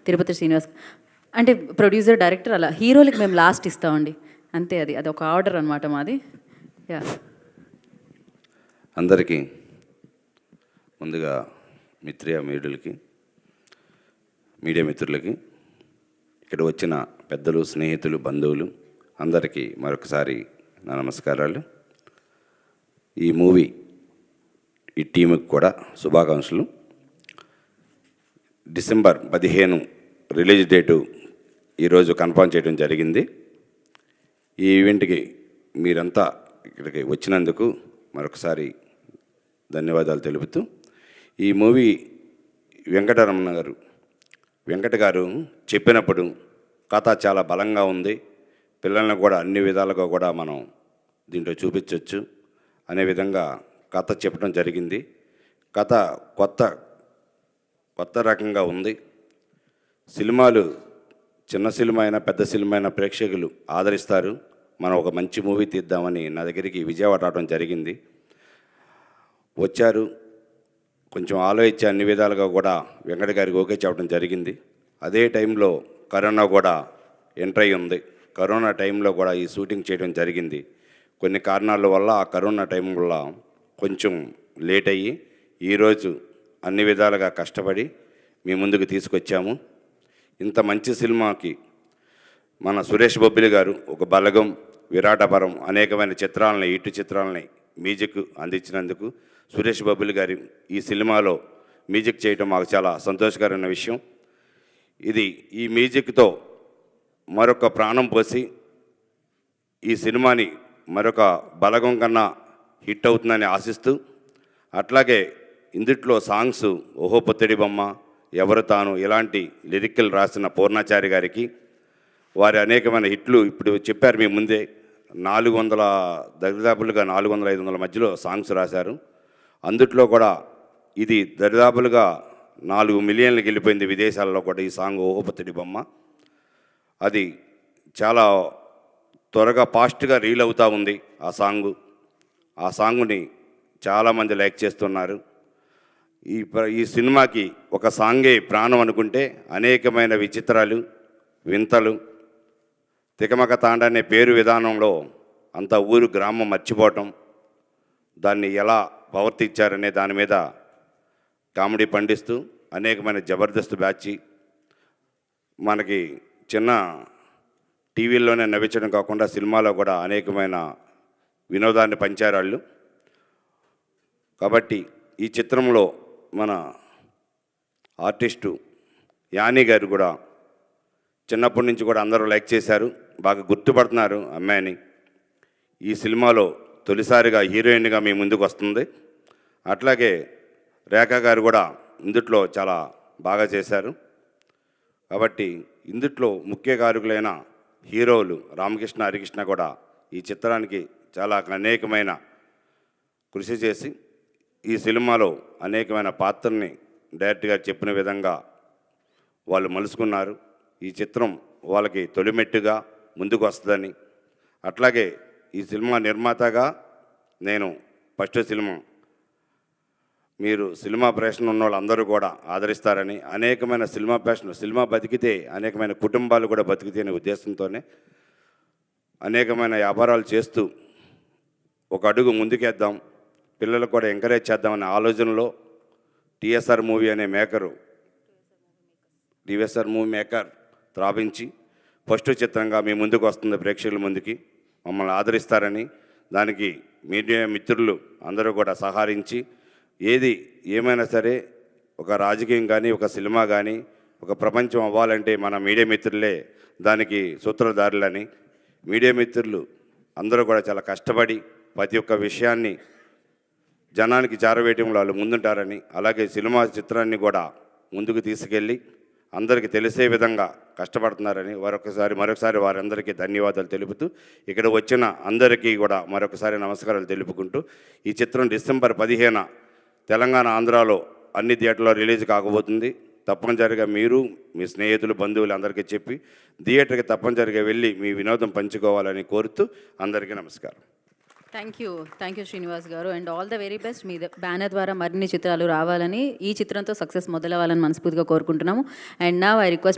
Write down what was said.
తిరుపతి శ్రీనివాస్. అంటే producer, director అలా, హీరోలకి మేము లాస్ట్ ఇస్తామండి అంతే. అది ఒక ఆర్డర్ అనమాట మాది. యా, అందరికీ ముందుగా మీడియా మిత్రులకి, ఇక్కడ వచ్చిన పెద్దలు, స్నేహితులు, బంధువులు అందరికీ మరొకసారి నా నమస్కారాలు. ఈ టీముకి కూడా శుభాకాంక్షలు. డిసెంబర్ 15 రిలీజ్ డేటు ఈరోజు కన్ఫర్మ్ చేయడం జరిగింది. ఈ ఈవెంట్కి మీరంతా ఇక్కడికి వచ్చినందుకు మరొకసారి ధన్యవాదాలు తెలుపుతూ, ఈ మూవీ వెంకట గారు చెప్పినప్పుడు కథ చాలా బలంగా ఉంది, పిల్లల్ని కూడా అన్ని విధాలుగా కూడా మనం దీంట్లో చూపించవచ్చు అనే విధంగా కథ చెప్పడం జరిగింది. కథ కొత్త రకంగా ఉంది. సినిమాలు చిన్న సినిమా అయినా పెద్ద సినిమా అయినా ప్రేక్షకులు ఆదరిస్తారు. మనం ఒక మంచి మూవీ తీద్దామని నా దగ్గరికి విజయవాడ రావడం జరిగింది. వచ్చారు, కొంచెం ఆలోచించి అన్ని విధాలుగా కూడా వెంకట గారికి ఓకే చెప్పడం జరిగింది. అదే టైంలో కరోనా కూడా ఎంటర్ అయి ఉంది. కరోనా టైంలో కూడా ఈ షూటింగ్ చేయడం జరిగింది. కొన్ని కారణాల వల్ల ఆ కరోనా టైం వల్ల కొంచెం లేట్ అయ్యి ఈరోజు అన్ని విధాలుగా కష్టపడి మీ ముందుకు తీసుకొచ్చాము. ఇంత మంచి సినిమాకి మన సురేష్ బొబ్బిలి గారు ఒక బలగం, విరాటపరం అనేకమైన చిత్రాలని మ్యూజిక్ అందించినందుకు సురేష్ బొబ్బిలి గారి ఈ సినిమాలో మ్యూజిక్ చేయడం మాకు చాలా సంతోషకరమైన విషయం. ఈ మ్యూజిక్తో మరొక ప్రాణం పోసి ఈ సినిమాని మరొక బలగం కన్నా హిట్ అవుతుందని ఆశిస్తూ, అట్లాగే ఇందుట్లో సాంగ్స్ ఓహో పొత్తిడి బొమ్మ, ఎవరు తాను ఇలాంటి లిరికల్ రాసిన పూర్ణాచారి గారికి వారి అనేకమైన హిట్లు ఇప్పుడు చెప్పారు మీ ముందే. 400-500 మధ్యలో సాంగ్స్ రాశారు. అందుట్లో కూడా ఇది దరిదాపులుగా 4 మిలియన్లకు వెళ్ళిపోయింది విదేశాల్లో కూడా ఈ సాంగ్ ఓహో పొత్తిడి బొమ్మ. అది చాలా త్వరగా ఫాస్ట్గా రీల్ అవుతూ ఉంది ఆ సాంగ్ని చాలామంది లైక్ చేస్తున్నారు. ఈ సినిమాకి ఒక సాంగే ప్రాణం అనుకుంటే అనేకమైన విచిత్రాలు, వింతలు, తికమక తాండ అనే పేరు విధానంలో అంత ఊరు గ్రామం మర్చిపోవటం, దాన్ని ఎలా ప్రవర్తించారనే దాని మీద కామెడీ పండిస్తూ అనేకమైన జబర్దస్త్ బ్యాచ్ మనకి చిన్న టీవీల్లోనే నవ్వించడం కాకుండా సినిమాలో కూడా అనేకమైన వినోదాన్ని పంచారాళ్ళు. కాబట్టి ఈ చిత్రంలో మన ఆర్టిస్టు యానీ గారు కూడా చిన్నప్పటి నుంచి కూడా అందరూ లైక్ చేశారు, బాగా గుర్తుపడుతున్నారు అమ్మాయిని. ఈ సినిమాలో తొలిసారిగా హీరోయిన్గా మీ ముందుకు వస్తుంది. అట్లాగే రేఖా గారు కూడా ఇందుట్లో చాలా బాగా చేశారు. కాబట్టి ఇందుట్లో ముఖ్య కారకులైన హీరోలు రామకృష్ణ, హరికృష్ణ కూడా ఈ చిత్రానికి చాలా అనేకమైన కృషి చేసి ఈ సినిమాలో అనేకమైన పాత్రని డైరెక్ట్గా చెప్పిన విధంగా వాళ్ళు మలుచుకున్నారు. ఈ చిత్రం వాళ్ళకి తొలిమెట్టుగా ముందుకు వస్తుందని, అట్లాగే ఈ సినిమా నిర్మాతగా నేను ఫస్ట్ మీరు సినిమా ప్రేషన్ ఉన్న వాళ్ళందరూ కూడా ఆదరిస్తారని, అనేకమైన సినిమా బతికితే అనేకమైన కుటుంబాలు కూడా బతికితే అనే ఉద్దేశంతోనే అనేకమైన వ్యాపారాలు చేస్తూ ఒక అడుగు ముందుకేద్దాం, పిల్లలకు కూడా ఎంకరేజ్ చేద్దామనే ఆలోచనలో టీఎస్ఆర్ మూవీ మేకర్ త్రాపించి ఫస్ట్ చిత్రంగా మీ ముందుకు వస్తుంది, ప్రేక్షకుల ముందుకి మమ్మల్ని ఆదరిస్తారని, దానికి మీడియా మిత్రులు అందరూ కూడా సహకరించి ఏమైనా సరే ఒక రాజకీయం కానీ ఒక సినిమా కానీ ఒక ప్రపంచం అవ్వాలంటే మన మీడియా మిత్రులే దానికి సూత్రధారులని, మీడియా మిత్రులు అందరూ కూడా చాలా కష్టపడి ప్రతి ఒక్క విషయాన్ని జనానికి చేరవేయటంలో వాళ్ళు ముందుంటారని, అలాగే సినిమా చిత్రాన్ని కూడా ముందుకు తీసుకెళ్ళి అందరికీ తెలిసే విధంగా కష్టపడుతున్నారని మరొకసారి వారందరికీ ధన్యవాదాలు తెలుపుతూ, ఇక్కడ వచ్చిన అందరికీ కూడా మరొకసారి నమస్కారాలు తెలుపుకుంటూ, ఈ చిత్రం డిసెంబర్ 15 తెలంగాణ, ఆంధ్రాలో అన్ని థియేటర్లో రిలీజ్ కాకపోతుంది. తప్పనిసరిగా మీరు మీ స్నేహితులు, బంధువులు అందరికీ చెప్పి థియేటర్కి తప్పనిసరిగా వెళ్ళి మీ వినోదం పంచుకోవాలని కోరుతూ అందరికీ నమస్కారం. థ్యాంక్ యూ శ్రీనివాస్ గారు, and all the very best. Me banner ద్వారా మరిన్ని చిత్రాలు రావాలని, ఈ చిత్రంతో సక్సెస్ మొదలవ్వాలని మనస్ఫూర్తిగా కోరుకుంటున్నాము. And now I request